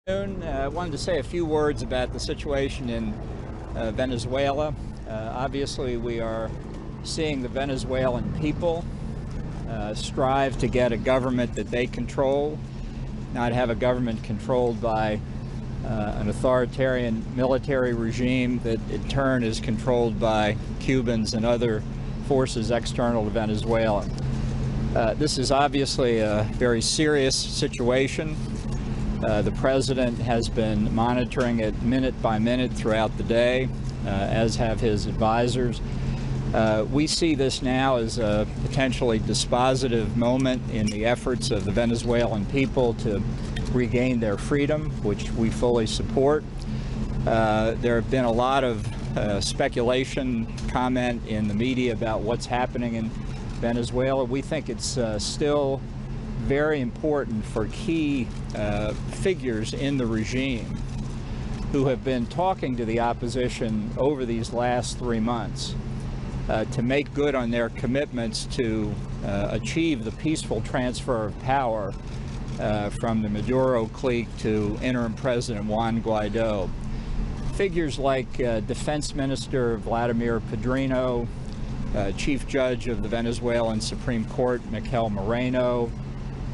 I wanted to say a few words about the situation in Venezuela. Obviously, we are seeing the Venezuelan people strive to get a government that they control, not have a government controlled by an authoritarian military regime that in turn is controlled by Cubans and other forces external to Venezuela. This is obviously a very serious situation. The president has been monitoring it minute by minute throughout the day, as have his advisors. We see this now as a potentially dispositive moment in the efforts of the Venezuelan people to regain their freedom, which we fully support. There have been a lot of speculation, comment in the media about what's happening in Venezuela. We think it's still very important for key figures in the regime who have been talking to the opposition over these last 3 months to make good on their commitments to achieve the peaceful transfer of power from the Maduro clique to interim President Juan Guaido. Figures like Defense Minister Vladimir Padrino, Chief Judge of the Venezuelan Supreme Court Miguel Moreno,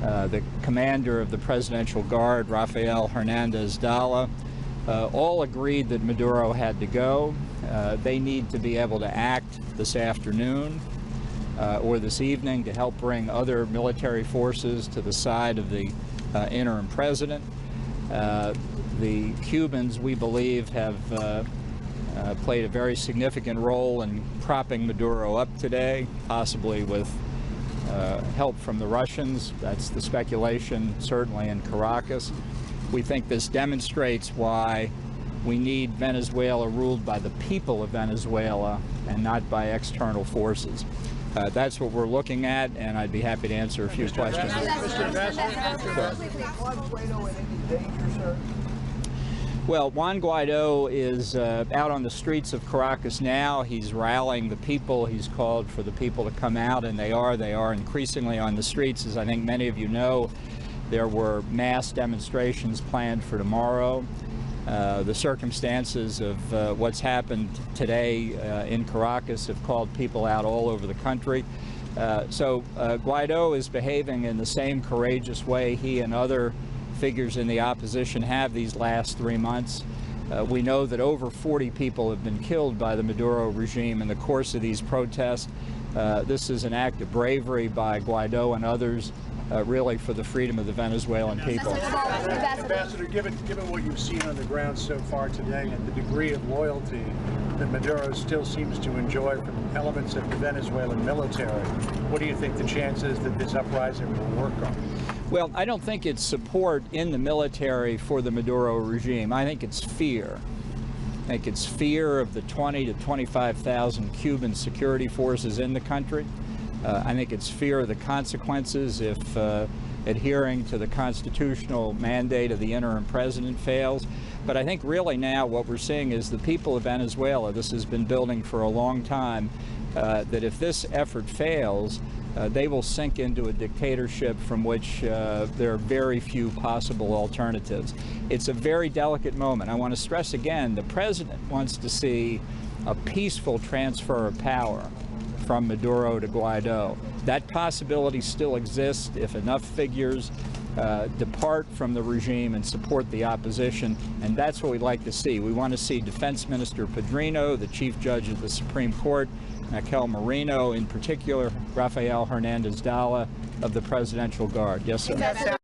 the commander of the Presidential Guard, Rafael Hernandez Dalla, all agreed that Maduro had to go. They need to be able to act this afternoon or this evening to help bring other military forces to the side of the interim president. The Cubans, we believe, have played a very significant role in propping Maduro up today, possibly with help from the Russians. That's the speculation, certainly in Caracas. We think this demonstrates why we need Venezuela ruled by the people of Venezuela and not by external forces. That's what we're looking at, and I'd be happy to answer a few questions. Well, Juan Guaido is out on the streets of Caracas now. He's rallying the people. He's called for the people to come out, and they are increasingly on the streets. As I think many of you know, there were mass demonstrations planned for tomorrow. The circumstances of what's happened today in Caracas have called people out all over the country. So Guaido is behaving in the same courageous way he and other figures in the opposition have these last 3 months. We know that over 40 people have been killed by the Maduro regime in the course of these protests. This is an act of bravery by Guaido and others, really for the freedom of the Venezuelan people. Ambassador, given what you've seen on the ground so far today and the degree of loyalty that Maduro still seems to enjoy from elements of the Venezuelan military, what do you think the chances that this uprising will work on? Well, I don't think it's support in the military for the Maduro regime. I think it's fear. I think it's fear of the 20 to 25,000 Cuban security forces in the country. I think it's fear of the consequences if adhering to the constitutional mandate of the interim president fails. But I think really now what we're seeing is the people of Venezuela, this has been building for a long time, that if this effort fails, they will sink into a dictatorship from which there are very few possible alternatives. It's a very delicate moment. I want to stress again, the president wants to see a peaceful transfer of power from Maduro to Guaido. That possibility still exists if enough figures depart from the regime and support the opposition, and that's what we'd like to see. We want to see Defense Minister Padrino, the Chief Judge of the Supreme Court, Miguel Moreno, in particular, Rafael Hernandez Dalla of the Presidential Guard. Yes, sir.